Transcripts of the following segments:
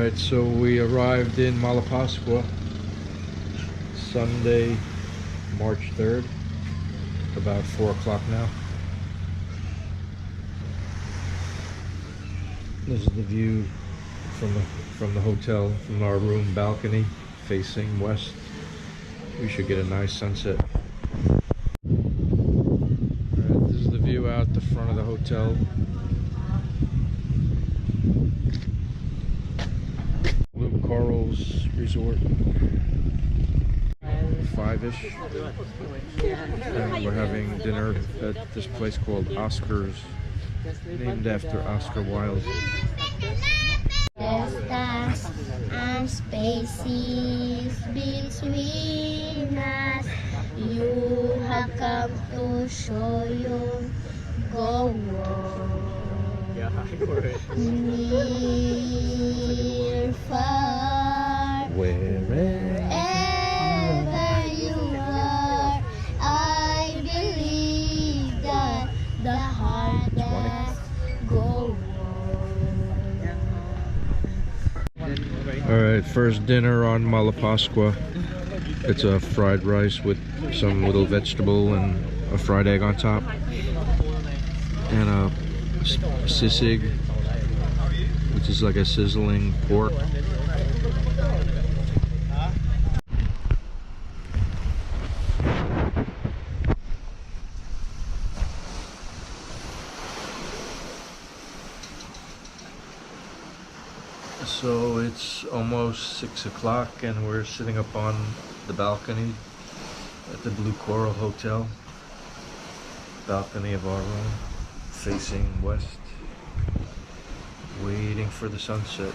Alright, so we arrived in Malapascua Sunday, March 3rd, about 4 o'clock now. This is the view from the hotel, from our room balcony facing west. We should get a nice sunset. Alright, this is the view out the front of the hotel. Blue Corals Resort. 5-ish. And we're having dinner at this place called Oscar's, named after Oscar Wilde. Distance and spaces between us, you have come to show your go near, far, wherever you are. I believe that the heart does go. Alright, first dinner on Malapascua. It's a fried rice with some little vegetable and a fried egg on top. And a sisig, which is like a sizzling pork. So it's almost 6 o'clock and we're sitting up on the balcony at the Blue Coral Hotel. Balcony of our room, facing west, waiting for the sunset.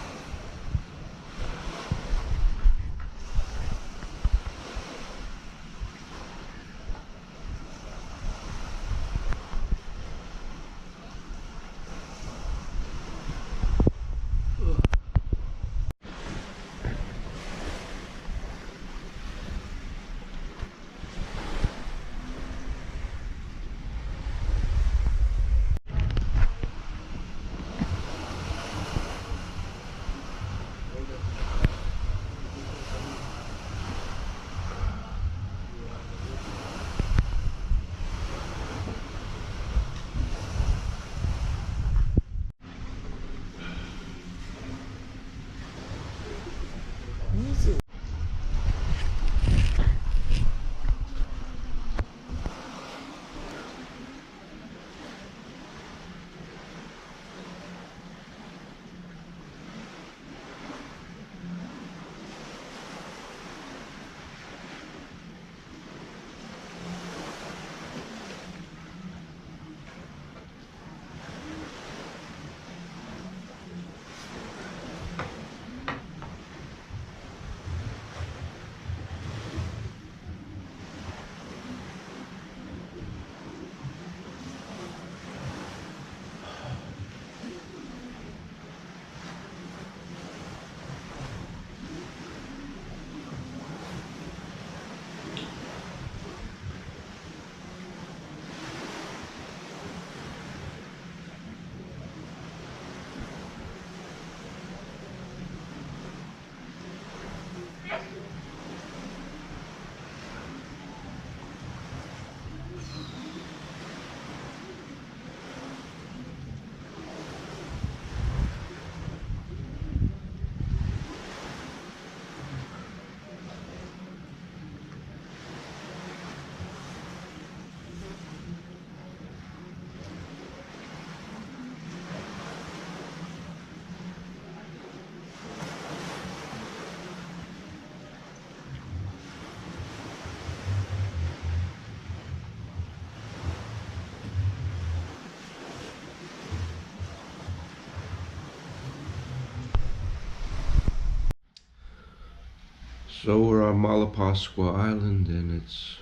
So we're on Malapascua Island and it's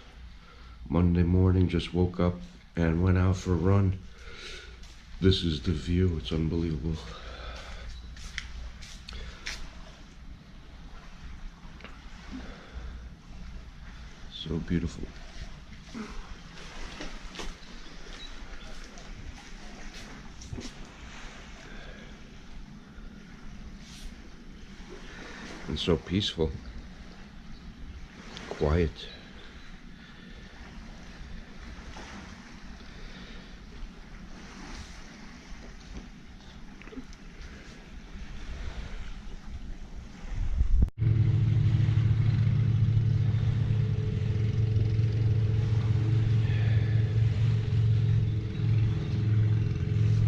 Monday morning. Just woke up and went out for a run. This is the view, it's unbelievable. So beautiful. and so peaceful, quiet.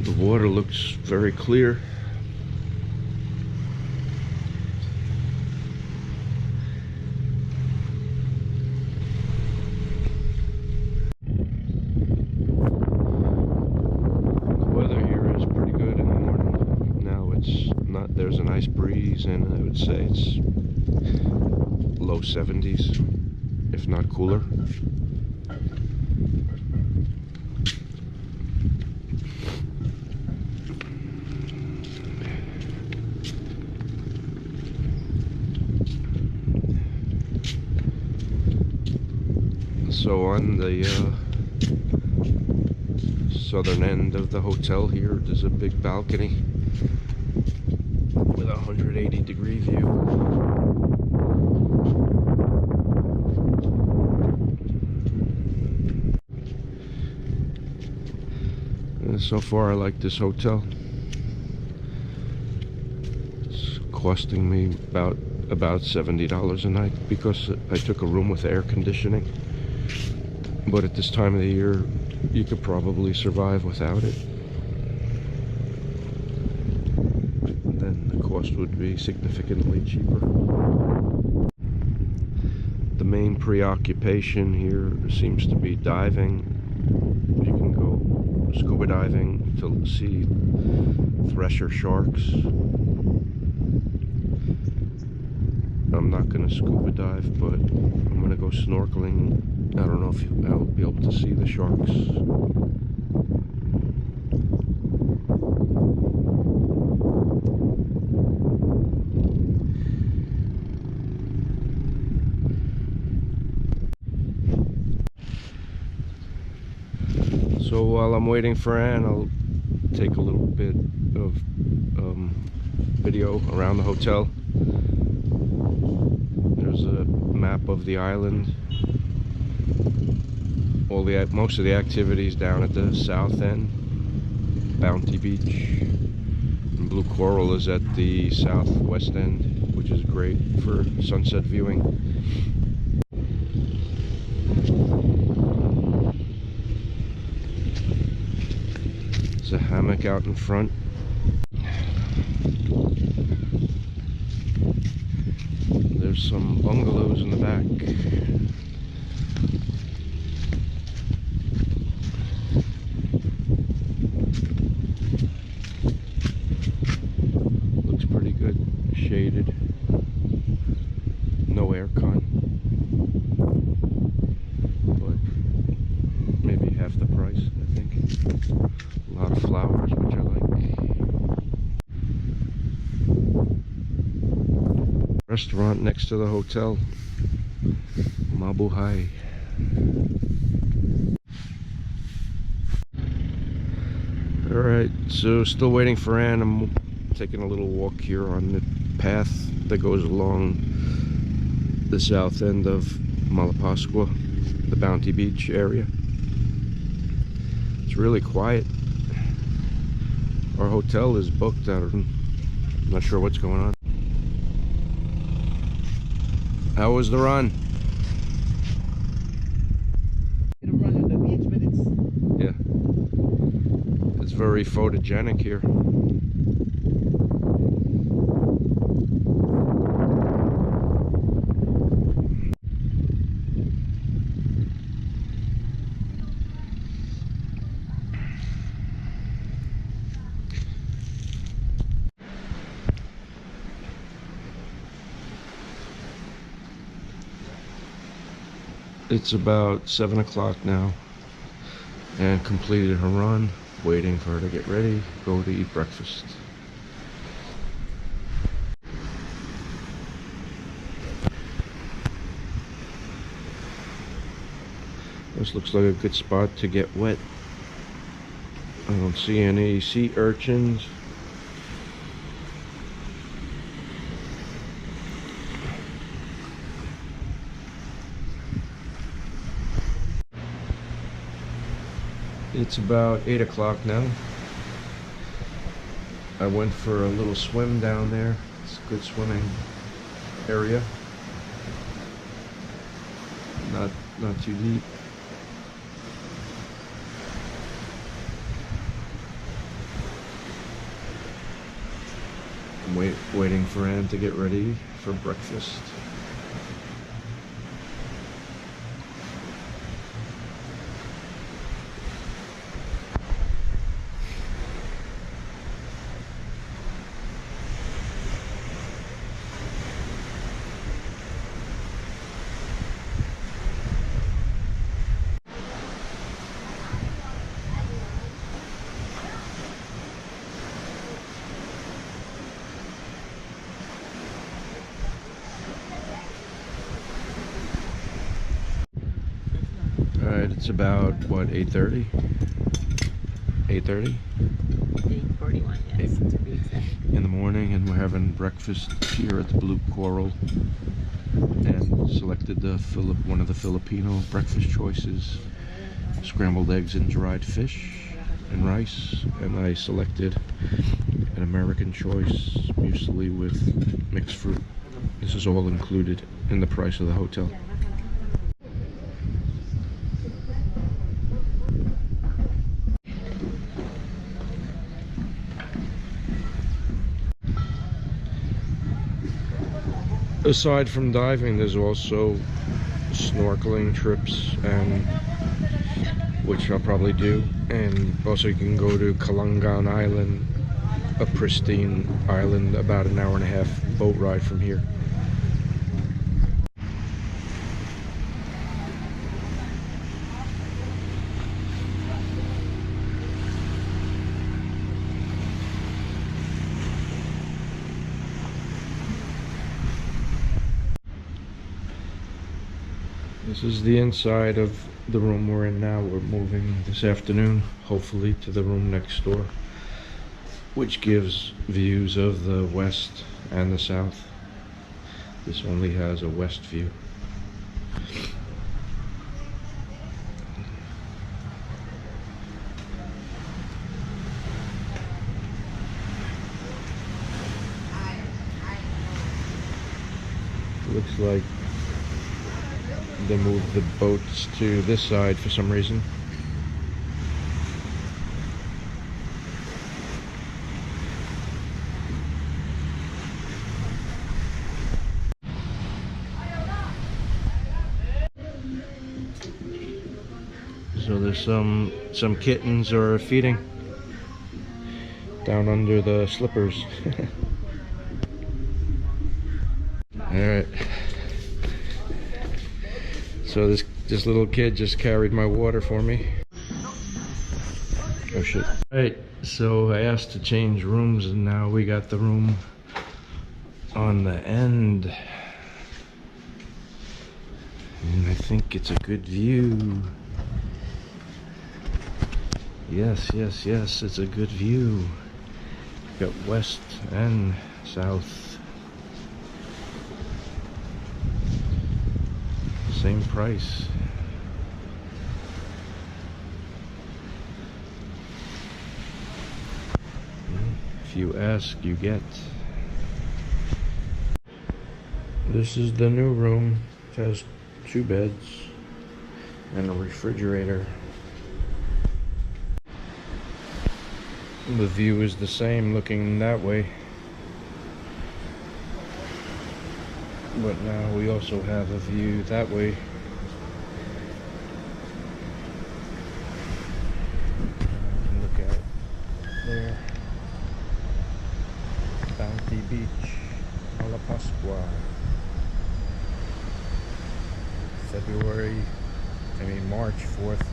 The water looks very clear. There's a nice breeze, and I would say it's low 70s, if not cooler. So on the southern end of the hotel here, there's a big balcony with a 180-degree view. And so far I like this hotel. It's costing me about $70 a night because I took a room with air conditioning. But at this time of the year, you could probably survive without it. Cost would be significantly cheaper. The main preoccupation here seems to be diving. You can go scuba diving to see thresher sharks. I'm not going to scuba dive, but I'm going to go snorkeling. I don't know if I'll be able to see the sharks. So while I'm waiting for Anne, I'll take a little bit of video around the hotel. There's a map of the island. Most of the activities down at the south end, Bounty Beach, and Blue Coral is at the southwest end, which is great for sunset viewing. There's a hammock out in front. There's some bungalows in the back. Looks pretty good. Shaded. No aircon. But maybe half the price, I think. A lot of flowers, which I like. Restaurant next to the hotel, Mabuhay. Alright, so still waiting for Anne. I'm taking a little walk here on the path that goes along the south end of Malapascua, the Bounty Beach area. It's really quiet. Our hotel is booked. I'm not sure what's going on. How was the run? Run on the beach, but it's... Yeah. It's very photogenic here. It's about 7 o'clock now, and completed her run, waiting for her to get ready, go to eat breakfast. This looks like a good spot to get wet. I don't see any sea urchins. It's about 8 o'clock now. I went for a little swim down there. It's a good swimming area. Not too deep. I'm waiting for Anne to get ready for breakfast. Alright, it's about, what, 8:30? 8:30? 8:41, yes, to be exact. In the morning, and we're having breakfast here at the Blue Coral. And selected one of the Filipino breakfast choices. Scrambled eggs and dried fish and rice. And I selected an American choice muesli with mixed fruit. This is all included in the price of the hotel. Aside from diving, there's also snorkeling trips, and which I'll probably do. And also you can go to Kalangan Island, a pristine island, about an hour and a half boat ride from here. This is the inside of the room we're in now. We're moving this afternoon, hopefully, to the room next door, which gives views of the west and the south. This only has a west view. Looks like they moved the boats to this side for some reason. So there's some kittens are feeding down under the slippers. All right. So this little kid just carried my water for me. Oh shit. Alright, so I asked to change rooms, and now we got the room on the end. And I think it's a good view. Yes, yes, yes, it's a good view. Got west and south. Same price. If you ask, you get. This is the new room. It has 2 beds and a refrigerator. The view is the same looking that way. But now we also have a view that way. You can look out there. Bounty Beach, Malapascua. March 4th,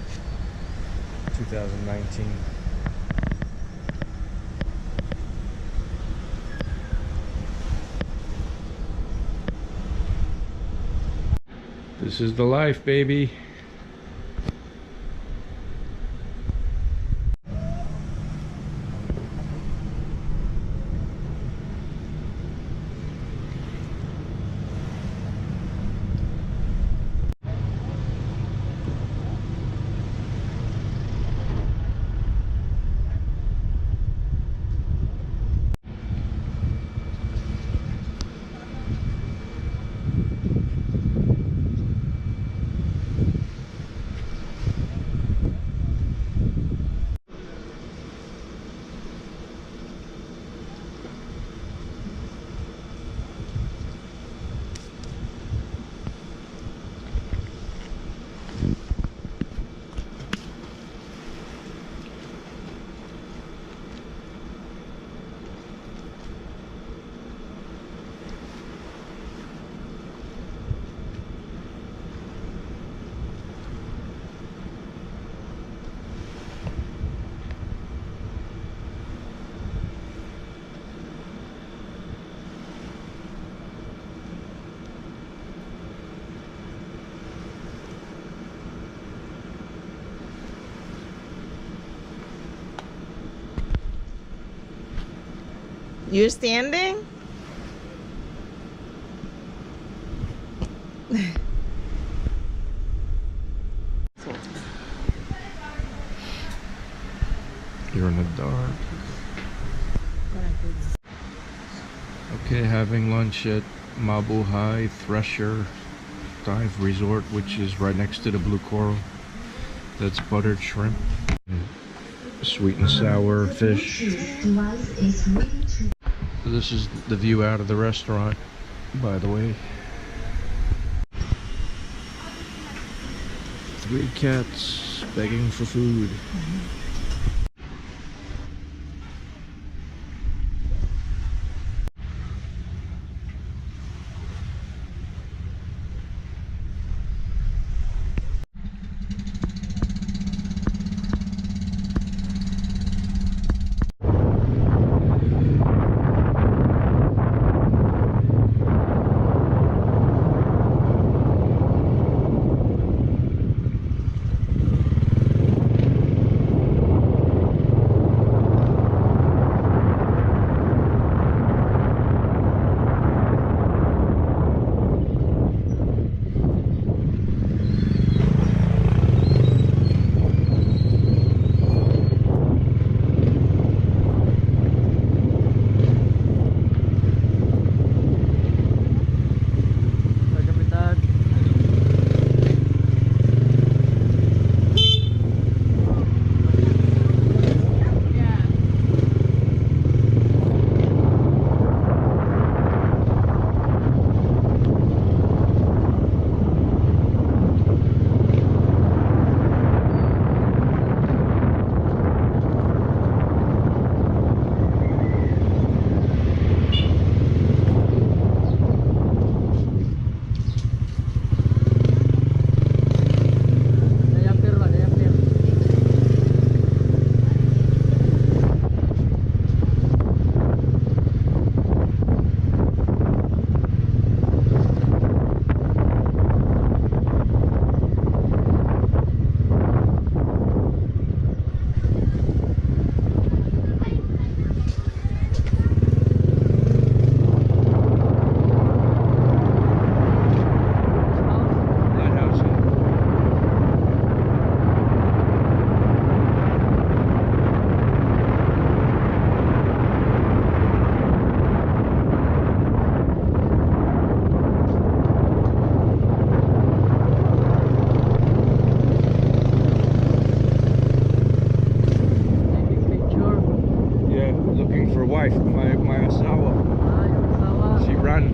2019. This is the life, baby. You're standing? You're in the dark. Okay, having lunch at Mabuhay Thresher Dive Resort, which is right next to the Blue Coral. That's buttered shrimp, sweet and sour fish. This is the view out of the restaurant, by the way. 3 cats begging for food.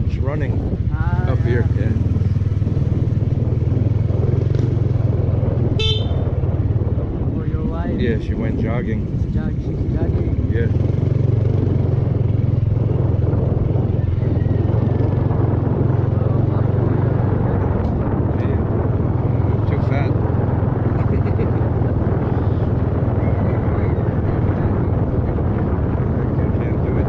She's running up here. Yeah. For your wife. Yeah, she went jogging. She's jogging. Yeah. Too fat. Can't do it.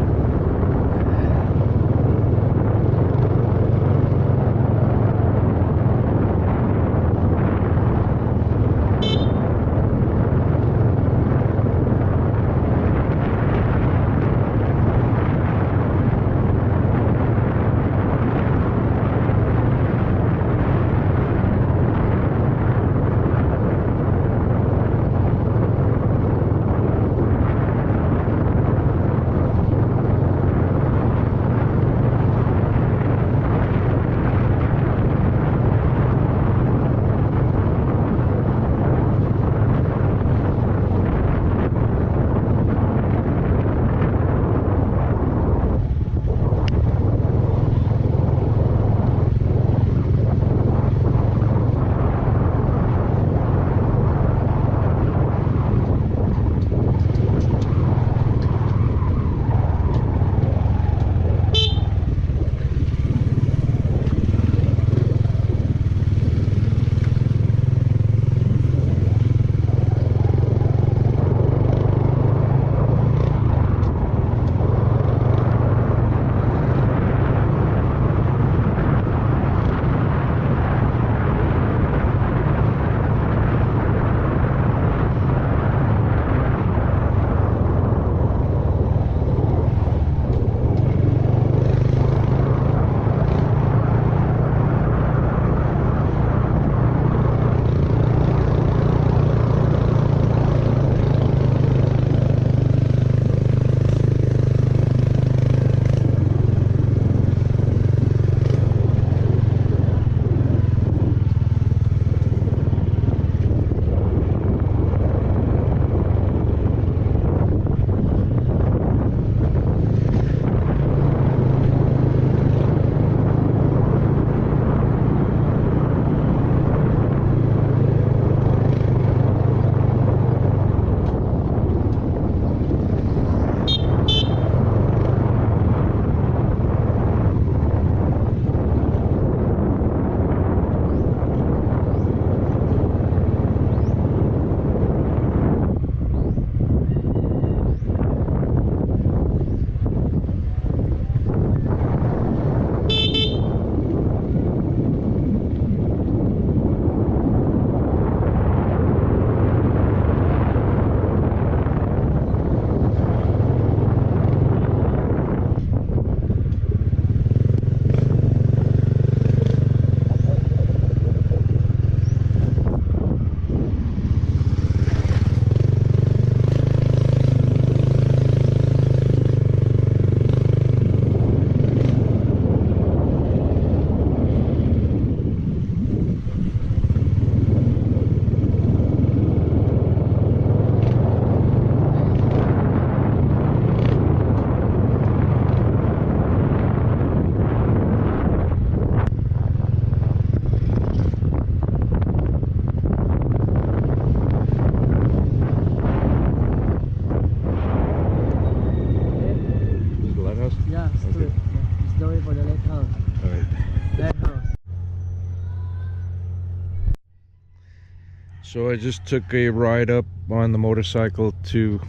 So I just took a ride up on the motorcycle to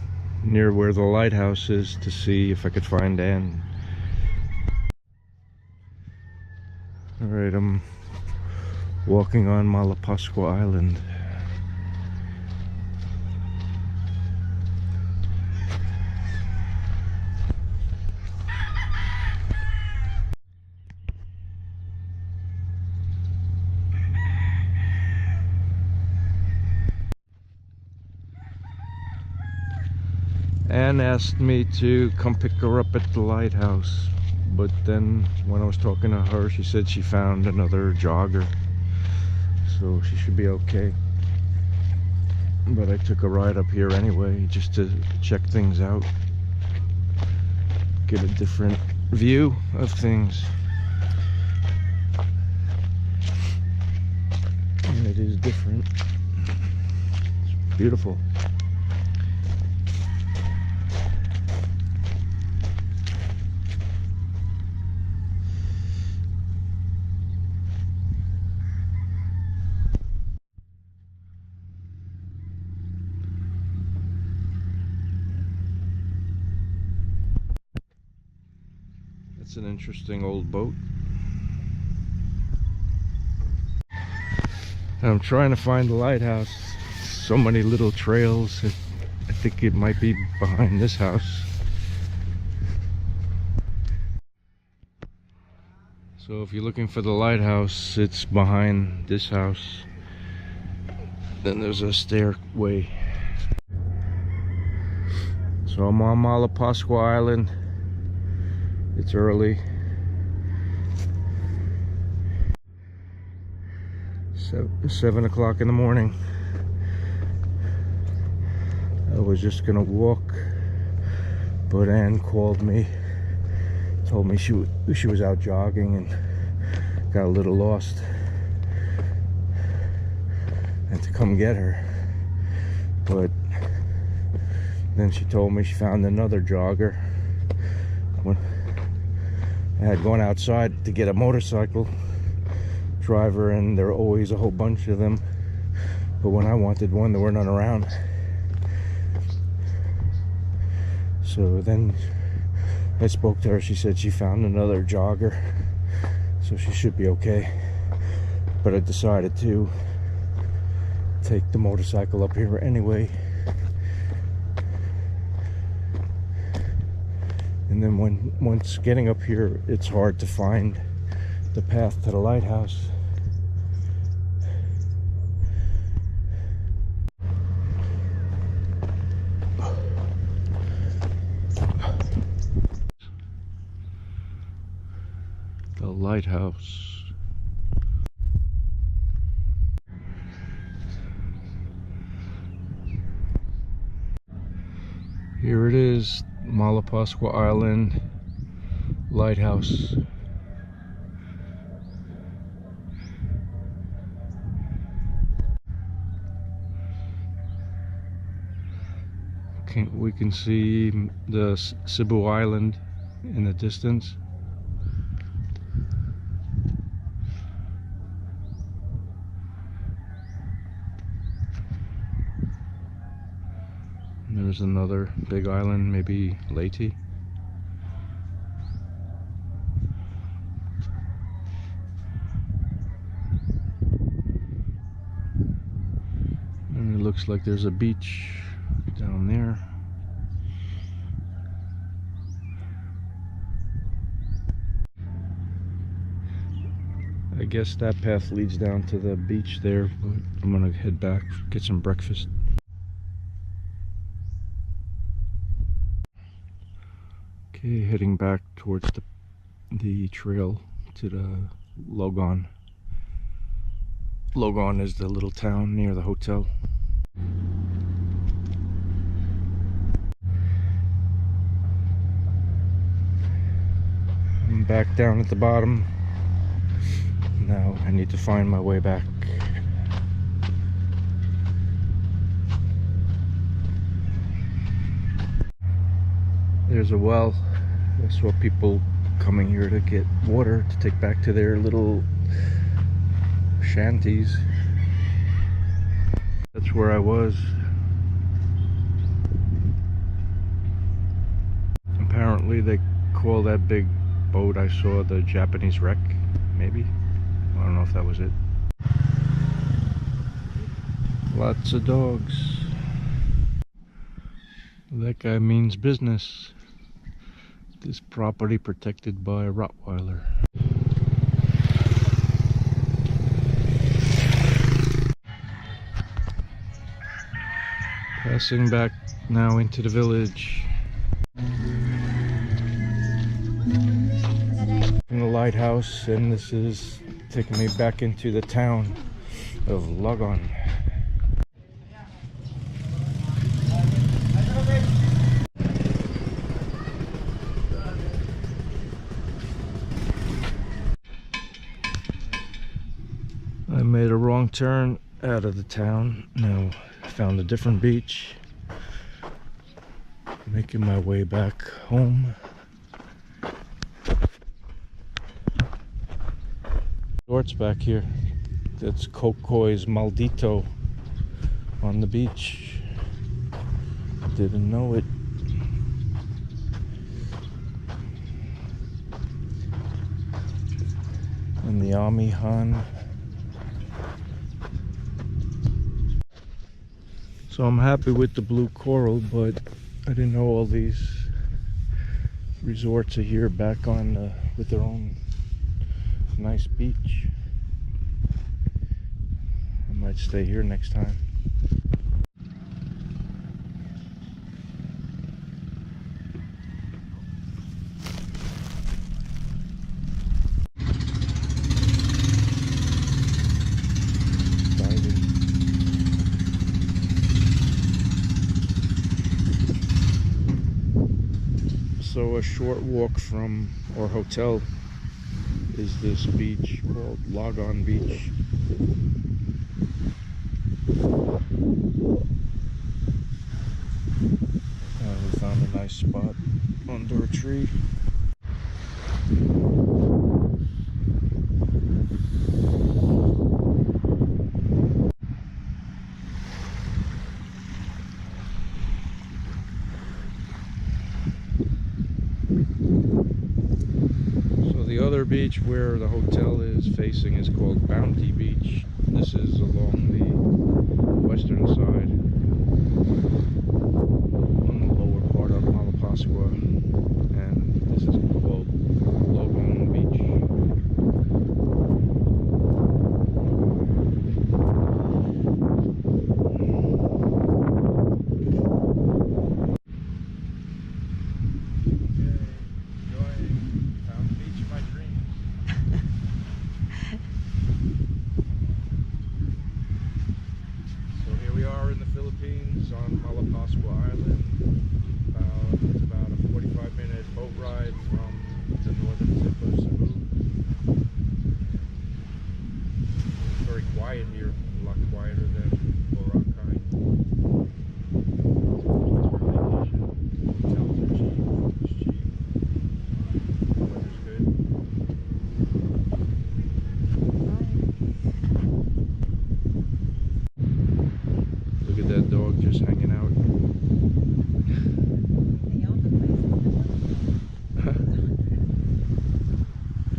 near where the lighthouse is to see if I could find Anne. Alright, I'm walking on Malapascua Island. Anne asked me to come pick her up at the lighthouse, but then when I was talking to her, she said she found another jogger, so she should be okay. But I took a ride up here anyway, just to check things out, get a different view of things. And it is different. It's beautiful. It's an interesting old boat. I'm trying to find the lighthouse. So many little trails. I think it might be behind this house. So if you're looking for the lighthouse, it's behind this house. Then there's a stairway. So I'm on Malapascua Island. It's early. 7 o'clock in the morning. I was just gonna walk, but Anne called me, told me she was out jogging and got a little lost, and to come get her. But then she told me she found another jogger. When I had gone outside to get a motorcycle driver, and there were always a whole bunch of them, but when I wanted one, there were none around. So then I spoke to her. She said she found another jogger, so she should be okay. But I decided to take the motorcycle up here anyway. And then once getting up here, it's hard to find the path to the lighthouse. The lighthouse. Here it is, Malapascua Island Lighthouse. We can see the Cebu Island in the distance. And there's another big island, maybe Leyte. And it looks like there's a beach down there. I guess that path leads down to the beach there, but I'm gonna head back, get some breakfast. Okay, heading back towards the trail to the Logon. Logon is the little town near the hotel. I'm back down at the bottom. Now I need to find my way back. There's a well. I saw people coming here to get water to take back to their little shanties. That's where I was. Apparently they call that big boat I saw the Japanese wreck, maybe? I don't know if that was it. Lots of dogs. That guy means business. This property protected by a Rottweiler. Passing back now into the village. In the lighthouse, and this is taking me back into the town of Logon. I made a wrong turn out of the town. Now I found a different beach. Making my way back home. Resorts back here. That's Cocoy's Maldito on the beach. Didn't know it. And the Amihan. So I'm happy with the blue coral, but I didn't know all these resorts are here back on with their own nice beach. I might stay here next time. So a short walk from our hotel is this beach called Logon Beach. We found a nice spot under a tree. The other beach where the hotel is facing is called Bounty Beach. This is along the western side, on the lower part of Malapascua, and this is called Logon Beach. In the Philippines on Malapascua Island. It's about a 45-minute boat ride from the northern tip of Cebu. It's very quiet here, a lot quieter than Boracay. It's for vacation. Hotels are cheap, it's cheap. Weather's good. Look at that dog just hanging out.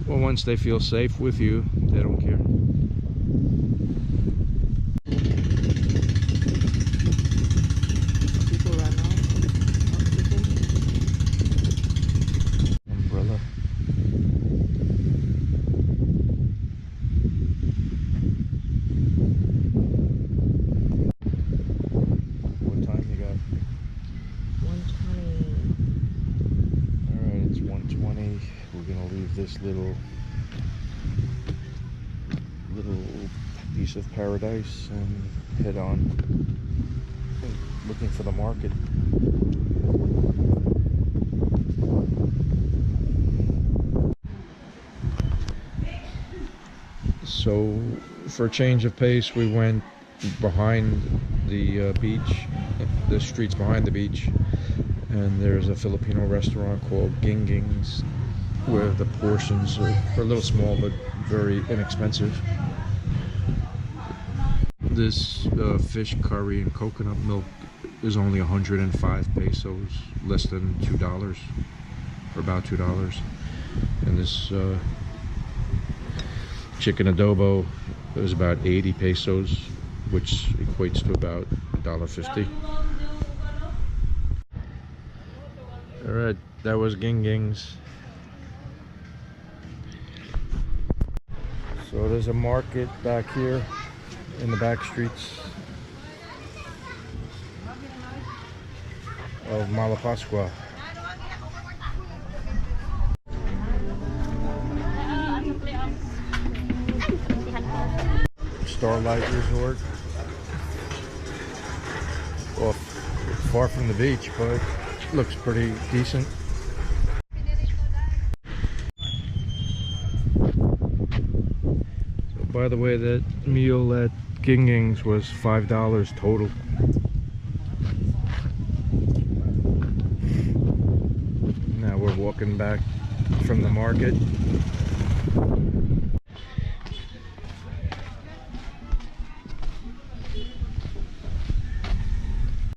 Well, once they feel safe with you, they don't care. People run Umbrella. What time you got? 120. Alright, it's 1:20. We're gonna leave this little piece of paradise and head on looking for the market. So for a change of pace, we went behind the beach, the streets behind the beach, and there's a Filipino restaurant called Ginging's where the portions are a little small but very inexpensive. This fish curry and coconut milk is only 105 pesos, less than $2, or about $2. And this chicken adobo is about 80 pesos, which equates to about $1.50. Alright, that was Ging Ging's. So there's a market back here in the back streets of Malapascua. Starlight Resort. Well, far from the beach, but looks pretty decent. So, by the way, that meal at Ging Ging's was $5 total. Now we're walking back from the market.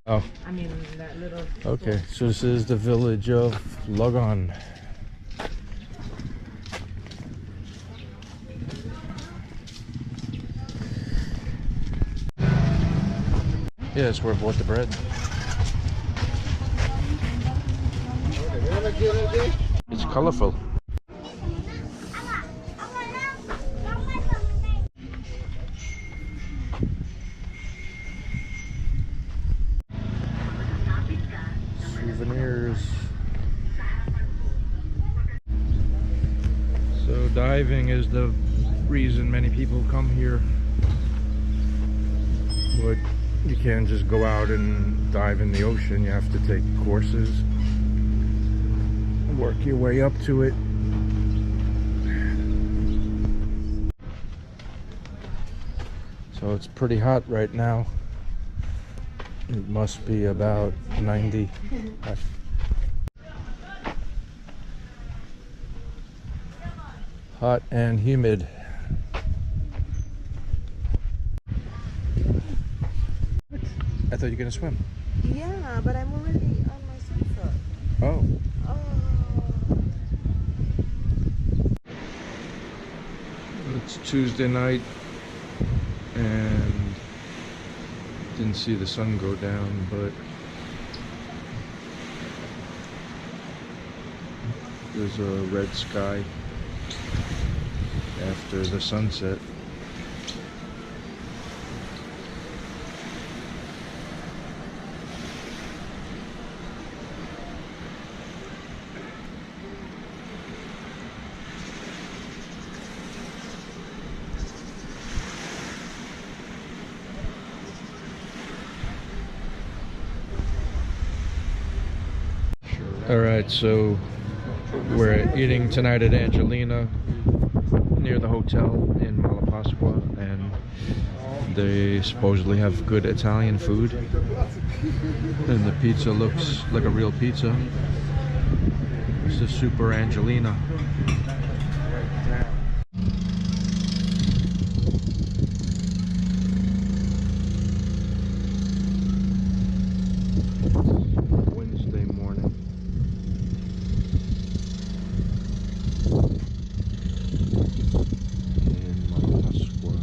Oh. I mean, that little. Okay, so this is the village of Logon. Yeah, that's where I bought the bread. It's colorful. Souvenirs. So diving is the reason many people come here, but you can't just go out and dive in the ocean. You have to take courses, work your way up to it. So it's pretty hot right now. It must be about 90. Hot and humid. I thought you were gonna swim. Yeah, but I'm already on my swimsuit. Oh. Oh. It's Tuesday night and didn't see the sun go down, but there's a red sky after the sunset. Alright, so we're eating tonight at Angelina near the hotel in Malapascua, and they supposedly have good Italian food, and the pizza looks like a real pizza. This is Super Angelina. Wednesday morning. In Malapascua.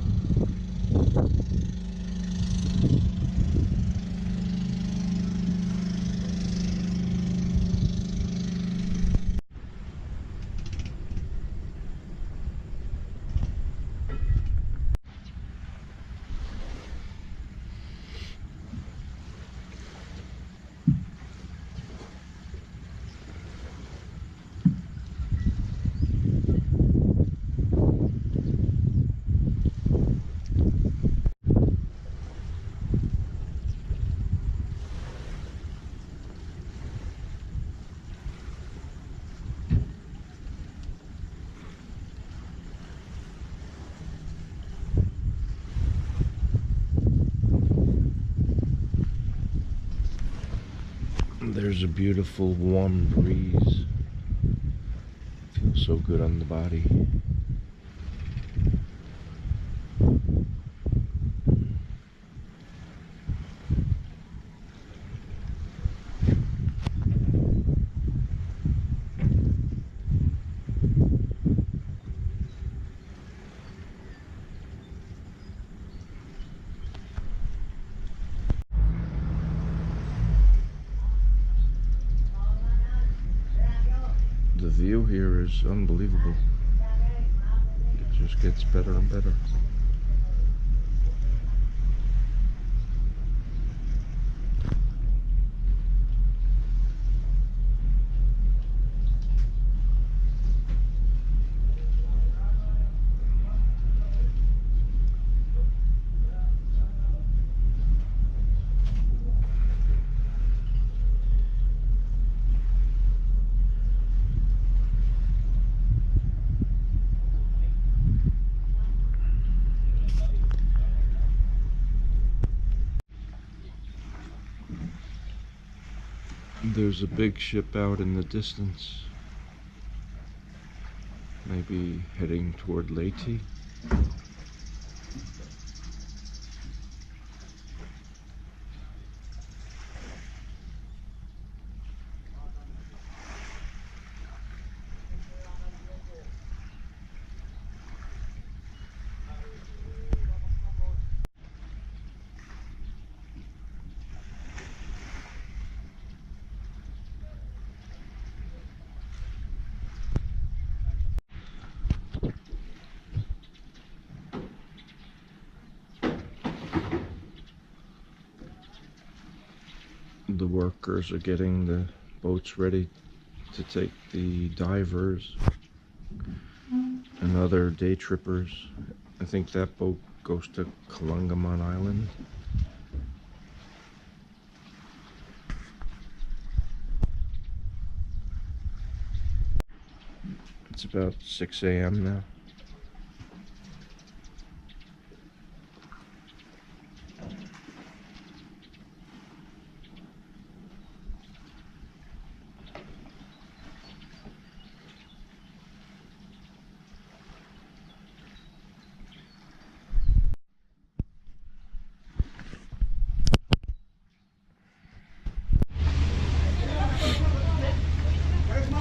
There's a beautiful warm breeze. Feels so good on the body. The view here is unbelievable. It just gets better and better. There's a big ship out in the distance, maybe heading toward Leyte. The workers are getting the boats ready to take the divers and other day trippers. I think that boat goes to Kalangamon Island. It's about 6 a.m. now.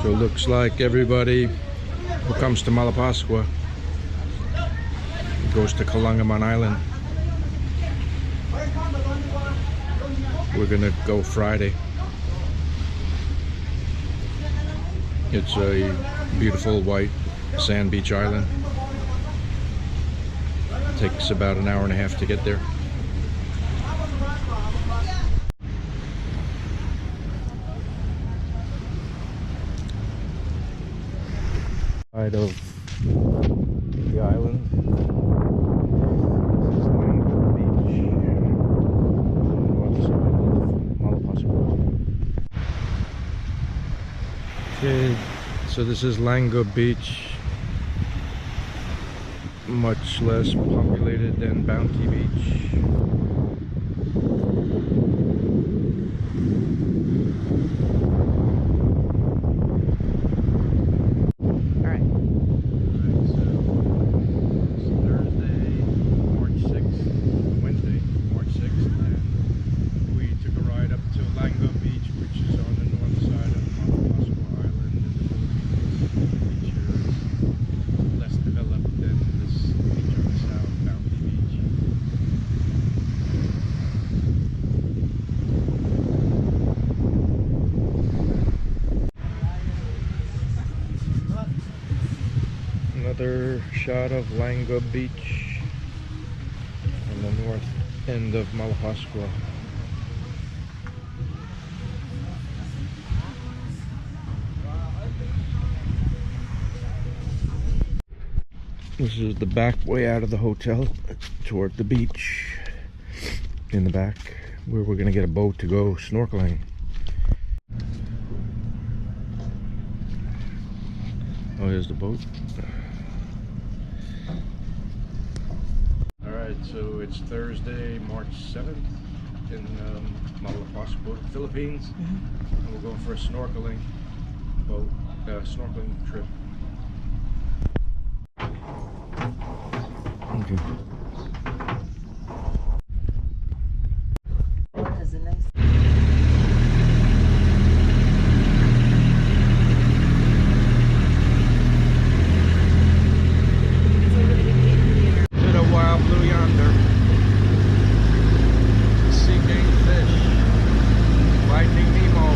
So it looks like everybody who comes to Malapascua goes to Kalangamon Island. We're gonna go Friday. It's a beautiful white sand beach island. Takes about an hour and a half to get there. Side of the island. This is Lango Beach, north side of Malapascua. Okay, so this is Lango Beach, much less populated than Bounty Beach. Another shot of Lango Beach on the north end of Malapascua. This is the back way out of the hotel toward the beach in the back, where we're gonna get a boat to go snorkeling. Oh, here's the boat. Alright, so it's Thursday, March 7th in Malapascua, Philippines. And we're going for a snorkeling boat, snorkeling trip. Okay. Has a nice. Did a wild blue yonder. Sea king fish. Finding Nemo.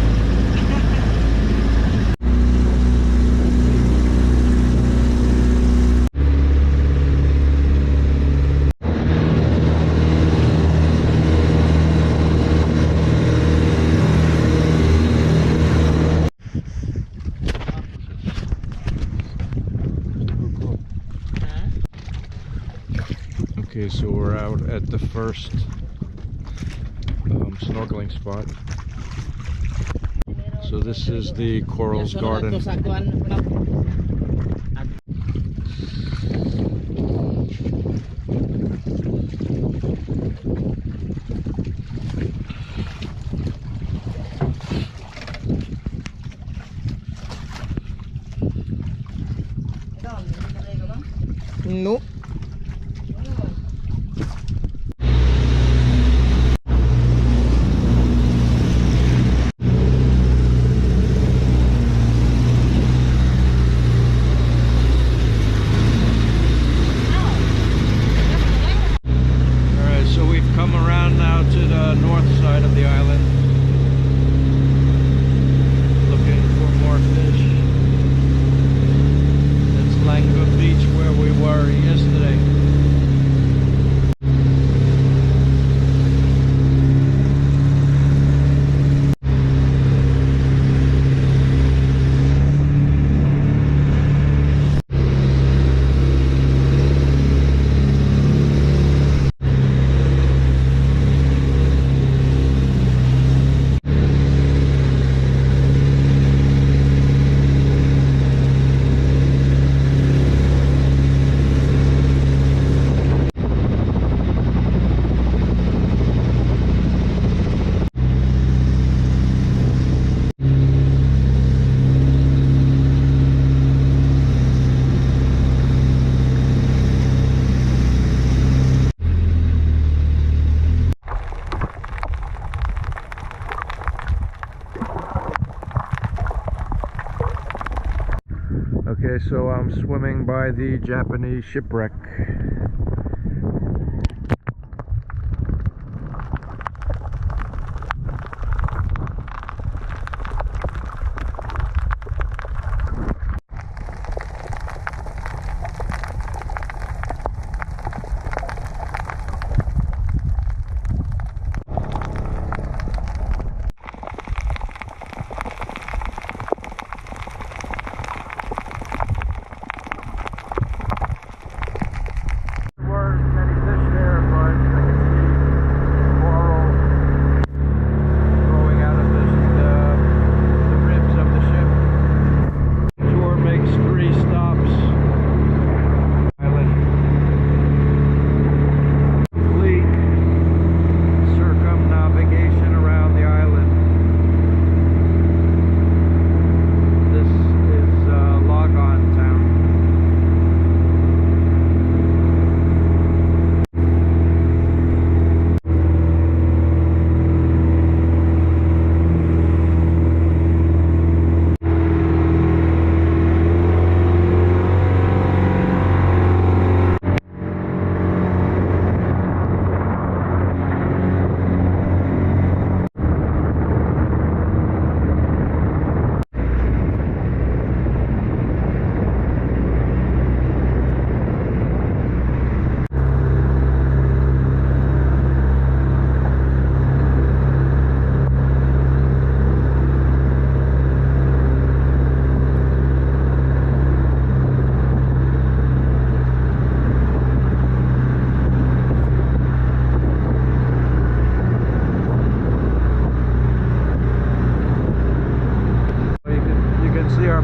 Okay, so we're out at the first snorkeling spot. So this is the Corals Garden. No. Alright, so we've come around now to the north side of the island, looking for more fish. It's Langua Beach where we were yesterday. Okay, so I'm swimming by the Japanese shipwreck.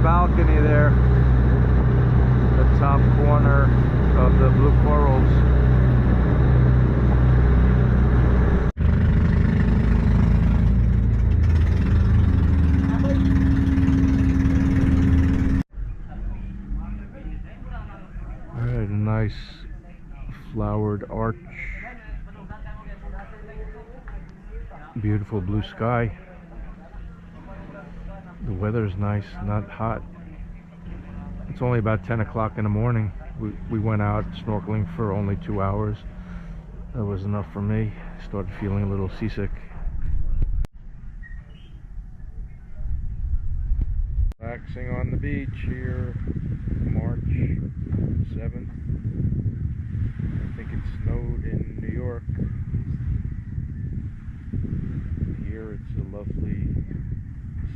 Balcony there, the top corner of the blue corals. Alright, a nice flowered arch, beautiful blue sky. The weather is nice, not hot. It's only about 10 o'clock in the morning. We went out snorkeling for only 2 hours. That was enough for me. Started feeling a little seasick. Relaxing on the beach here, March 7th. I think it snowed in New York. Here it's a lovely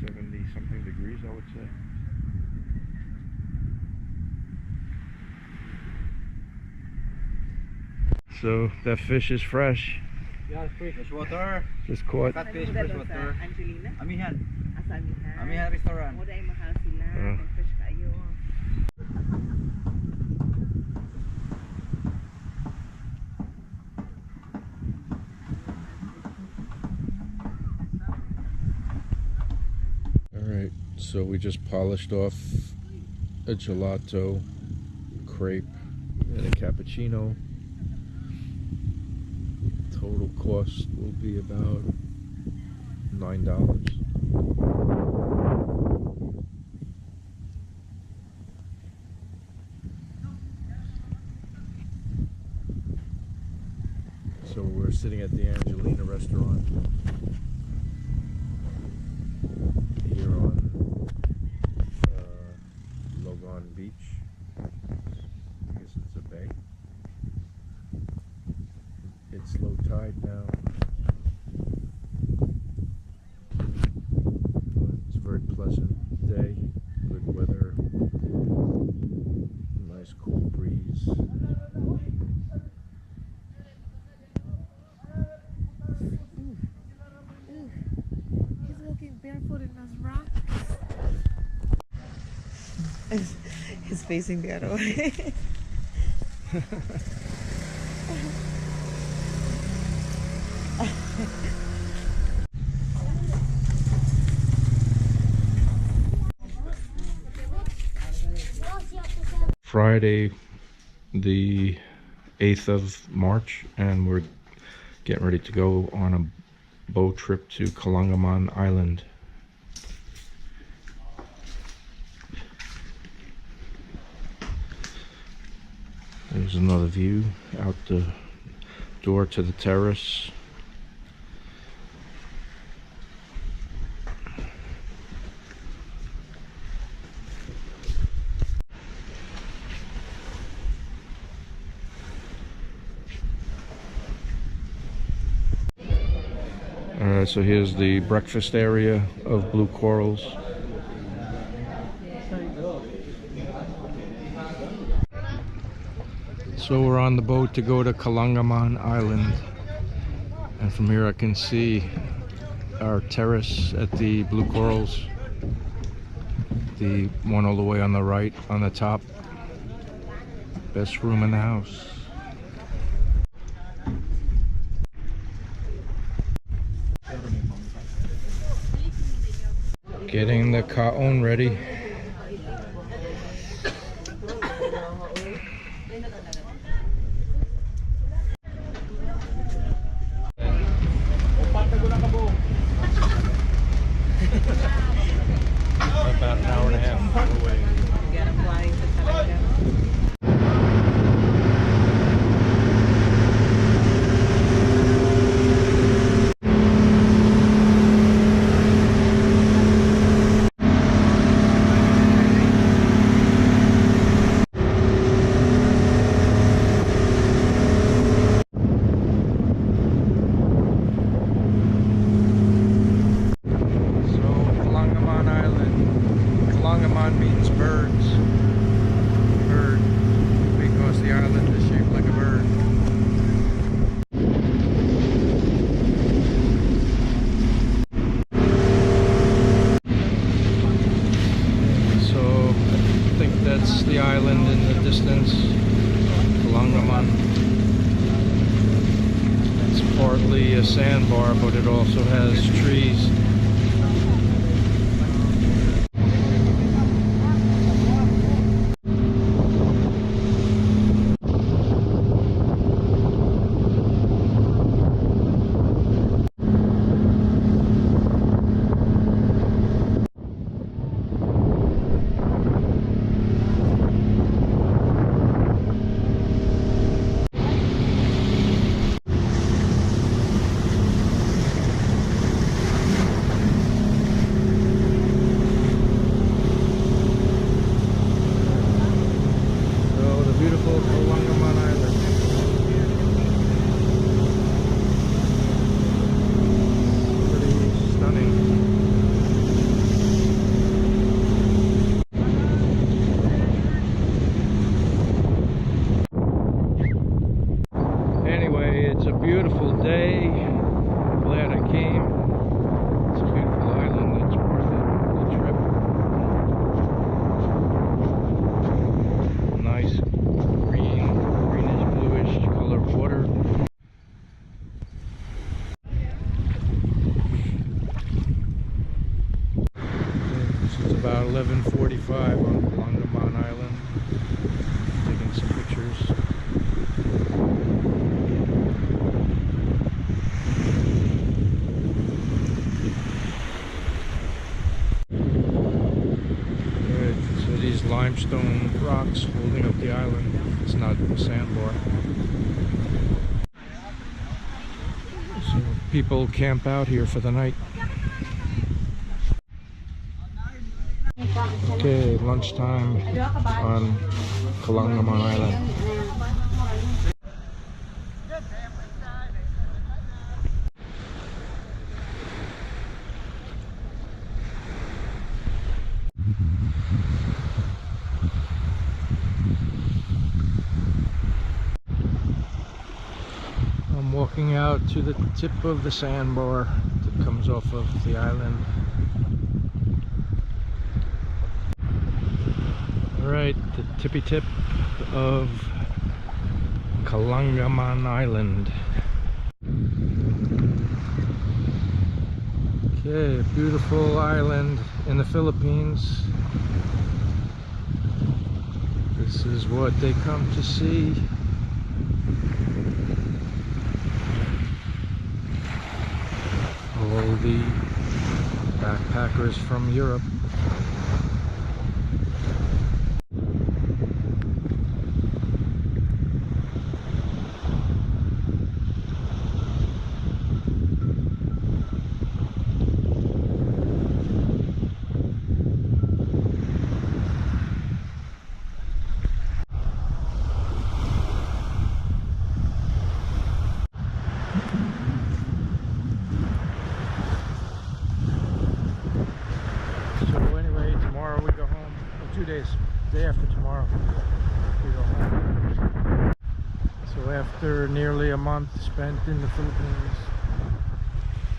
70 something degrees, I would say. So that fish is fresh. Yeah, fresh water. Just caught. Catfish, fresh water. Angelina? Amihan. Asa Amihan? Amihan restaurant. Mo dahil mahal sila. Ah. Kay fresh kayo. Alright, so we just polished off a gelato, crepe, and a cappuccino. Total cost will be about $9. So we're sitting at the Angelina restaurant here on Logan Beach. I guess it's a bay. It's low tide now. It's a very pleasant day, good weather, nice cool breeze. He's looking barefoot in those rocks. He's facing the other way. Friday, the 8th of March, and we're getting ready to go on a boat trip to Kalangaman Island. There's another view out the door to the terrace. Alright, so here's the breakfast area of Blue Corals. So we're on the boat to go to Kalangaman Island, and from here I can see our terrace at the Blue Corals, the one all the way on the right on the top. Best room in the house. Getting the kaon ready. About an hour and a half away. You gotta fly to Talaga. Means birds. Bird, because the island is shaped like a bird. So I think that's the island in the distance, Kalangaman. It's partly a sandbar, but it also has trees. It's about 11:45 on Langaman Island. Taking some pictures. Right, so these limestone rocks holding up the island. It's not a sandbar. So people camp out here for the night. Okay, lunchtime on Kalangaman Island. I'm walking out to the tip of the sandbar that comes off of the island. Alright, the tippy tip of Kalangaman Island. Okay, beautiful island in the Philippines. This is what they come to see. All the backpackers from Europe. So anyway, tomorrow we go home. Well, 2 days. Day after tomorrow we go home. So after nearly a month spent in the Philippines,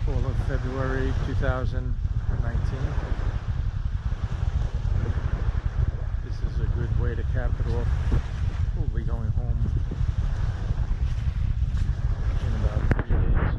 all of February 2019, this is a good way to cap it off. We'll be going home in about 3 days.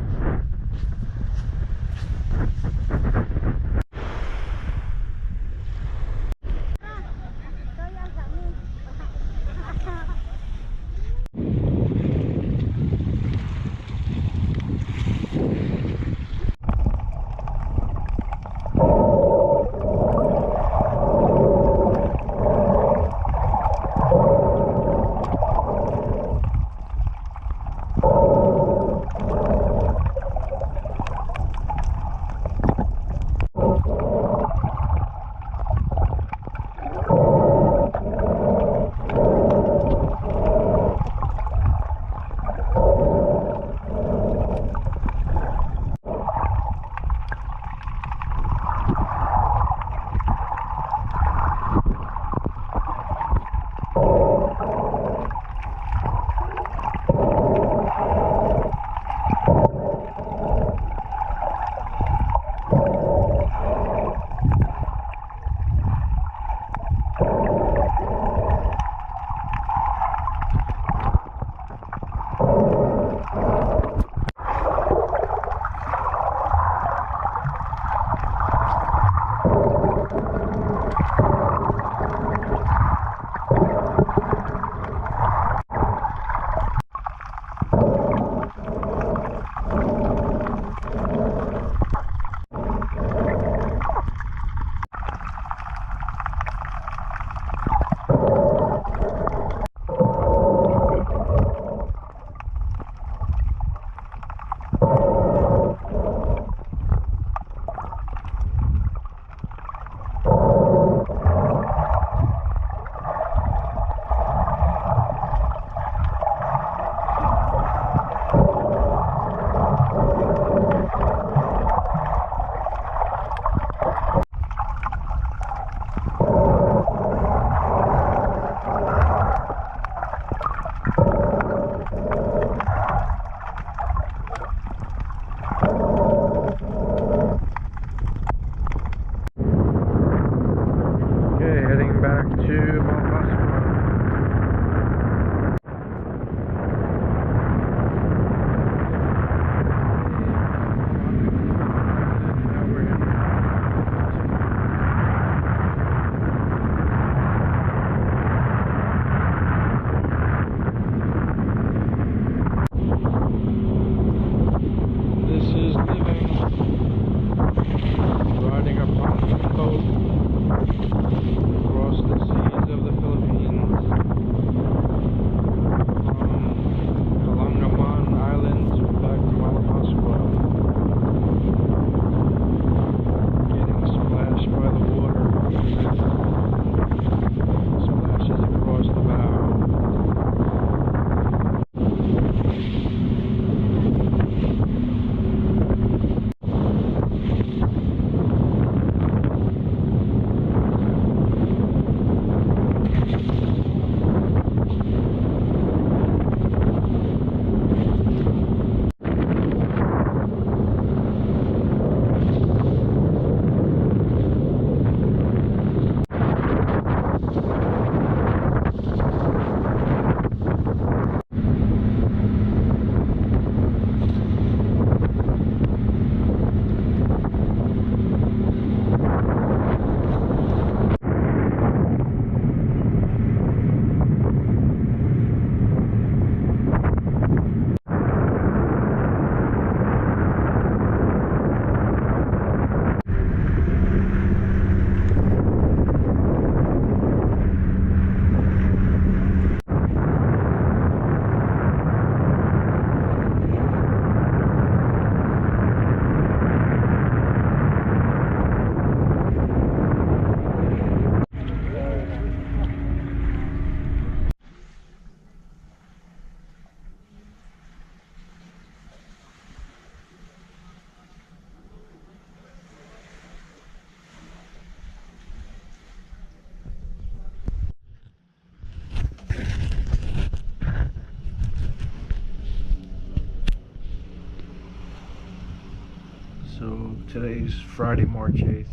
So today's Friday, March 8th.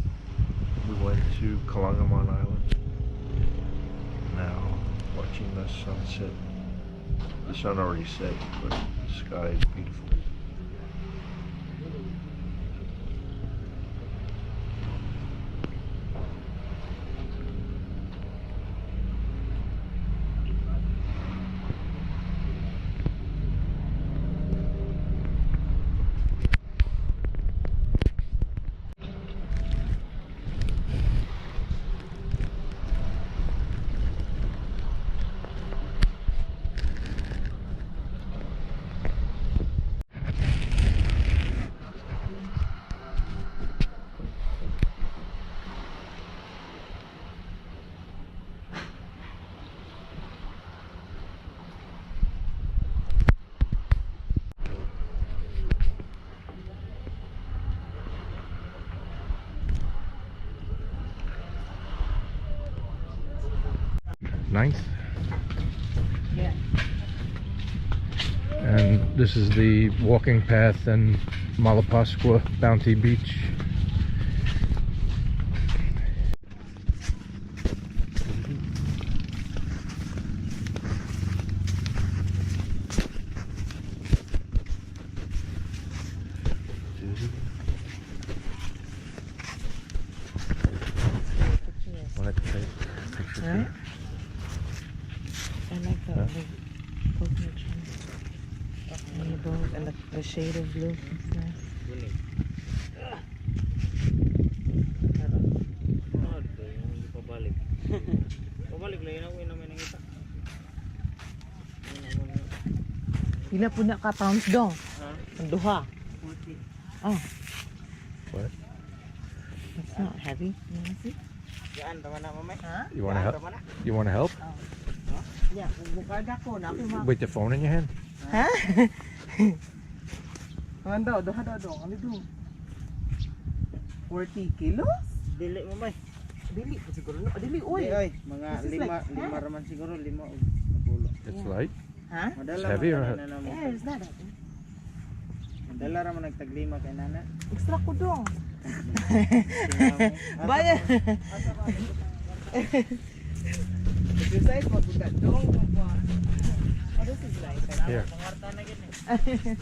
We went to Kalangaman Island. Now watching the sunset. The sun already set, but the sky is beautiful. Ninth. Yeah. And this is the walking path and Malapascua Bounty Beach. Want to take a picture? Right? I like the coconut tree. And the boat and the shade of blue. It's nice. Pila po na ka pounds dong? Ang duha. Oh. What? It's not heavy. You wanna see? Huh? You want to help? You want to help? Yeah, bukada ko na ako With the phone in your hand? ha? Ano duha dong? Ano do? 40 kilos? Dili mo may. Dili siguro no. Dili oy. Oy, mga This is lima, like lima half. raman siguro, 5 o 10. It's light. Ha? Madala It's heavy or- Yeah, it's not that. Madala raman nagtaglima kay nana. Extra ko dong. Sinama. Bayan. Exercise magbugat dong. Oh, this is nice. Here. Pangarta na gid eh.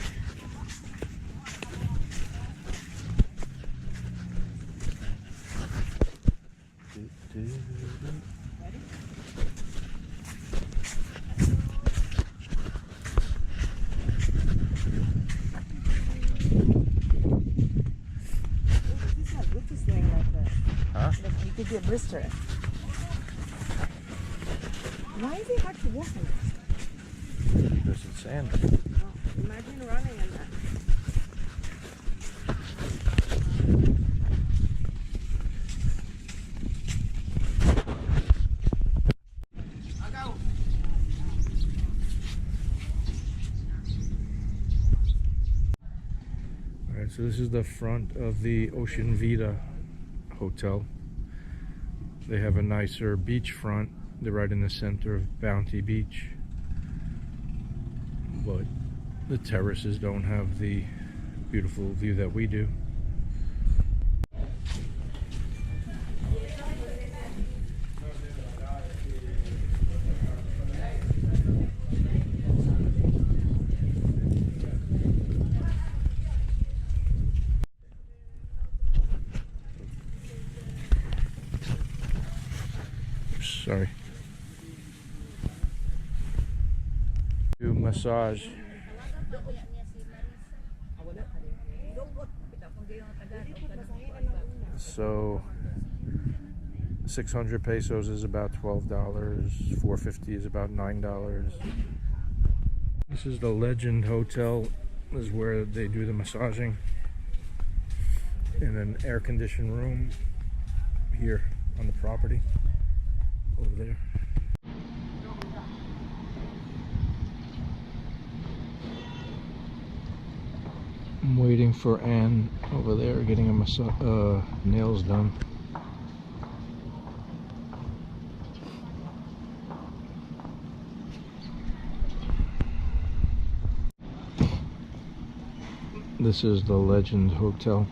This is not good to swing like that. Huh? Like you could get blister. Why is it hard to walk in this? Because it's sand. Oh, imagine running in that. Alright, so this is the front of the Ocean Vita Hotel. They have a nicer beachfront. They're right in the center of Bounty Beach. But the terraces don't have the beautiful view that we do. Sorry. Do massage. So 600 pesos is about $12. 450 is about $9. This is the Legend Hotel. This is where they do the massaging. In an air-conditioned room here on the property. Over there. I'm waiting for Anne over there getting a nails done. This is the Legend Hotel.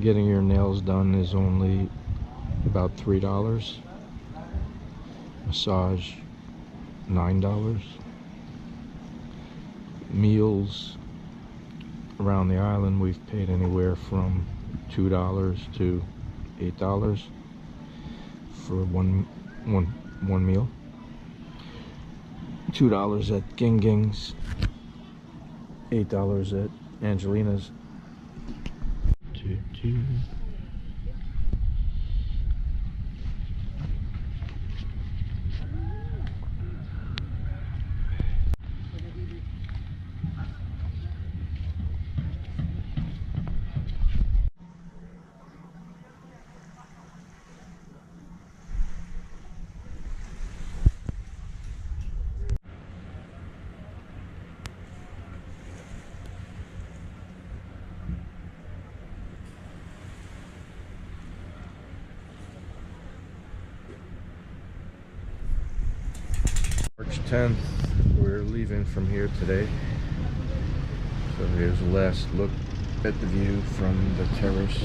Getting your nails done is only about $3. Massage, $9. Meals around the island, we've paid anywhere from $2 to $8 for one meal. $2 at Ging Ging's, $8 at Angelina's. March 10th, we're leaving from here today. So here's the last look at the view from the terrace.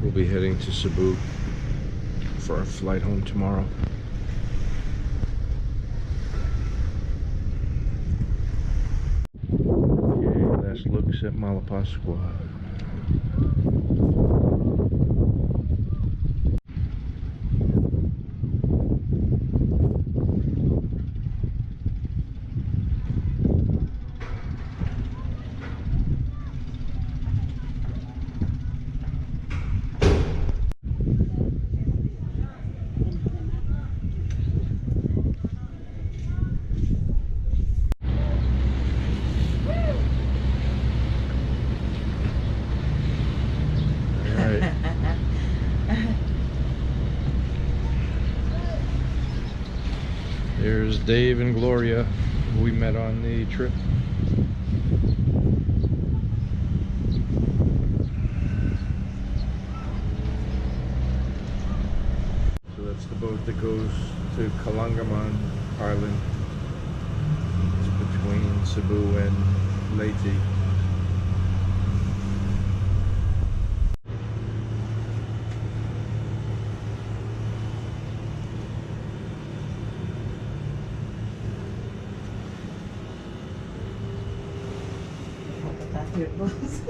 We'll be heading to Cebu for our flight home tomorrow. Okay, last looks at Malapascua. There's Dave and Gloria, who we met on the trip. So that's the boat that goes to Kalangaman Island. It's between Cebu and Leyte. Here it goes.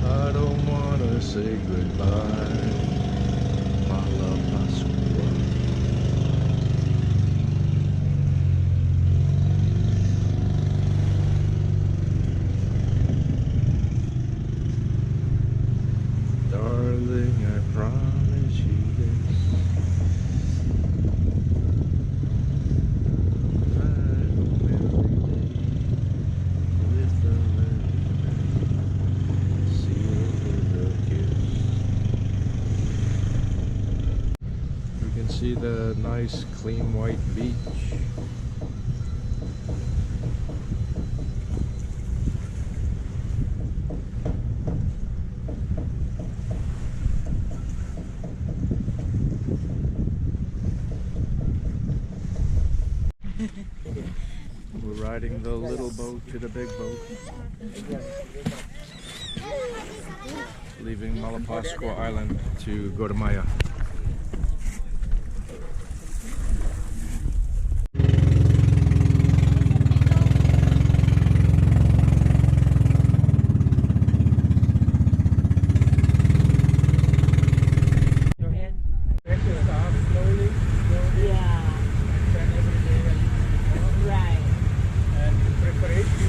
I don't wanna say goodbye, Malapascua. Darling, I promise you this. Ride home every day with a letter, sealed with a kiss. You can see the nice, clean white beach. We're riding the little boat to the big boat. Leaving Malapascua Island to go to Maya. Yeah. Right. And preparation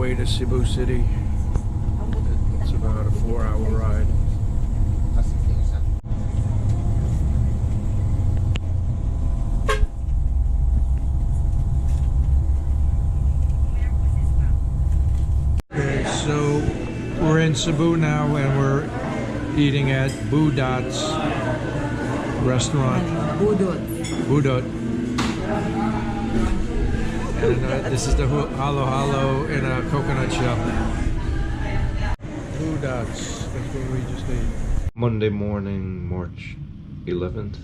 way to Cebu City. It's about a 4-hour ride. Okay, so we're in Cebu now and we're eating at Budot's restaurant. Budot. And this is the halo halo in a coconut shell. Budot's. That's where we just ate. Monday morning, March 11th.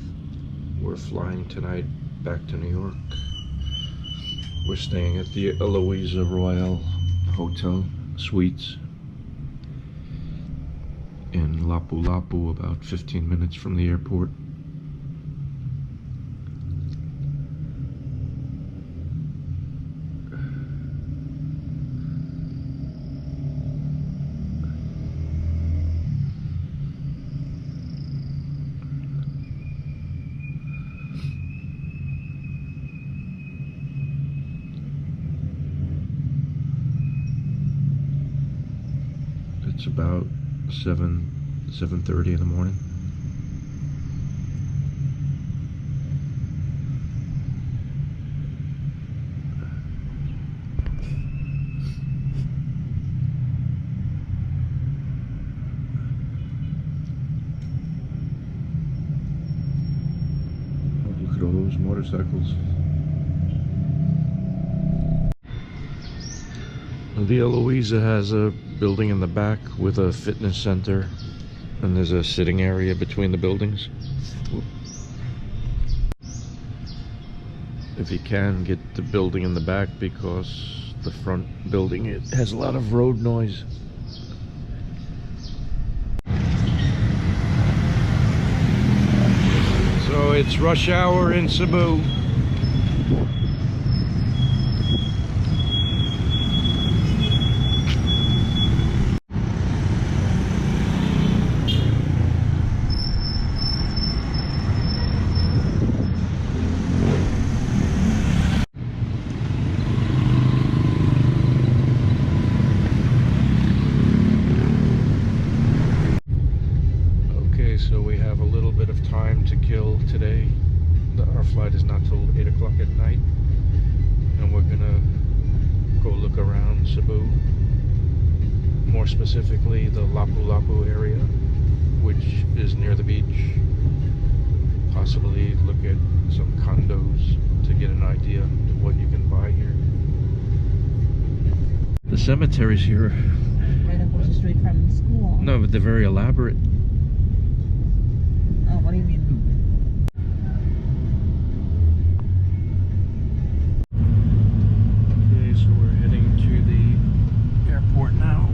We're flying tonight back to New York. We're staying at the Eloisa Royal Hotel Suites in Lapu-Lapu, about 15 minutes from the airport. It's about 7:30 in the morning. Oh, look at all those motorcycles. The Eloisa has a building in the back with a fitness center, and there's a sitting area between the buildings. If you can, get the building in the back, because the front building, it has a lot of road noise. So it's rush hour in Cebu. So we have a little bit of time to kill today. Our flight is not till 8 o'clock at night, and we're gonna go look around Cebu, more specifically the Lapu-Lapu area, which is near the beach. Possibly look at some condos to get an idea of what you can buy here. The cemeteries here, Right across the street from school. no, but they're very elaborate. Oh, what do you mean? Okay, so we're heading to the airport now.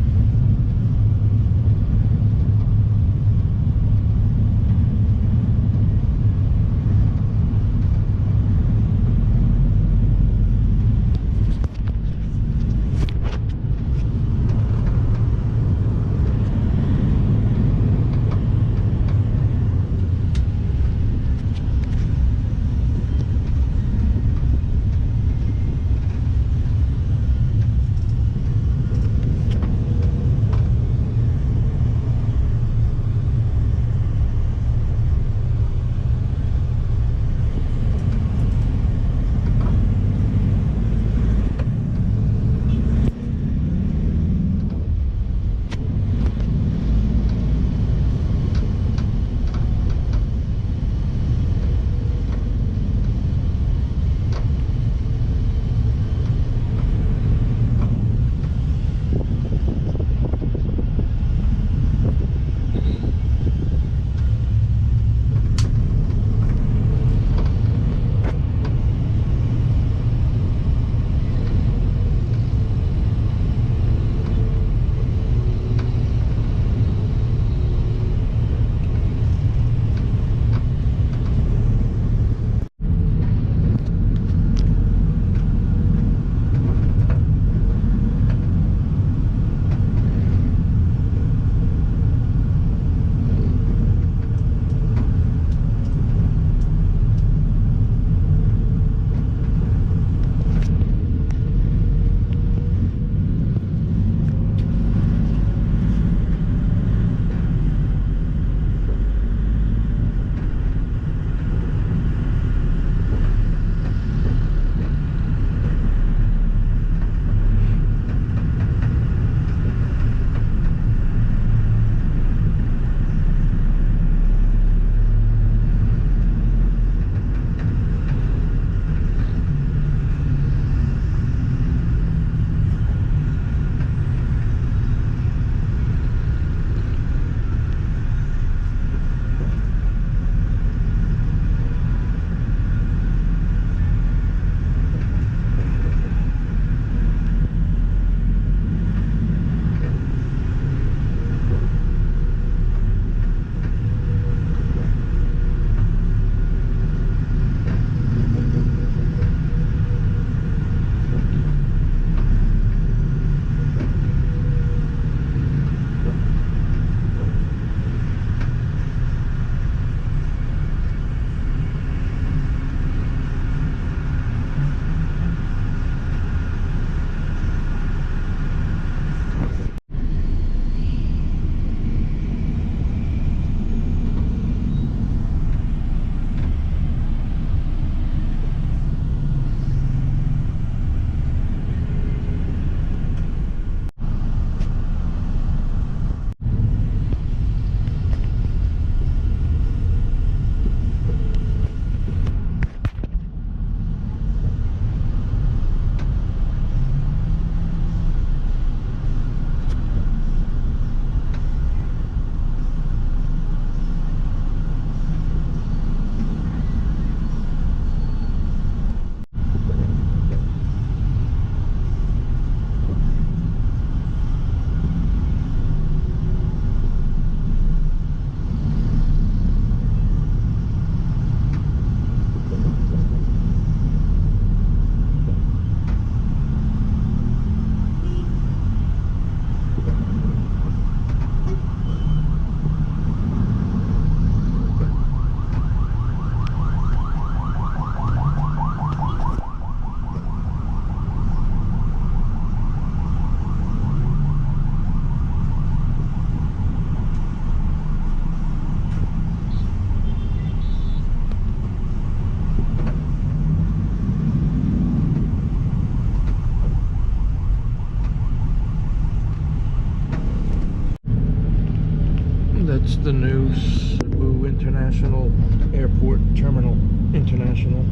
the new Cebu International Airport Terminal International.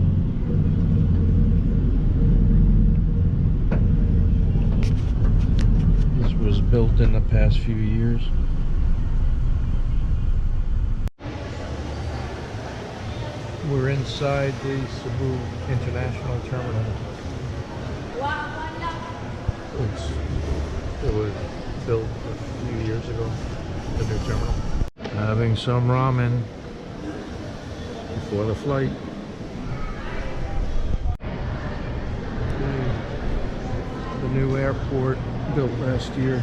This was built in the past few years. We're inside the Cebu International Terminal. It was built a few years ago, the new terminal. Having some ramen before the flight. The new airport built last year.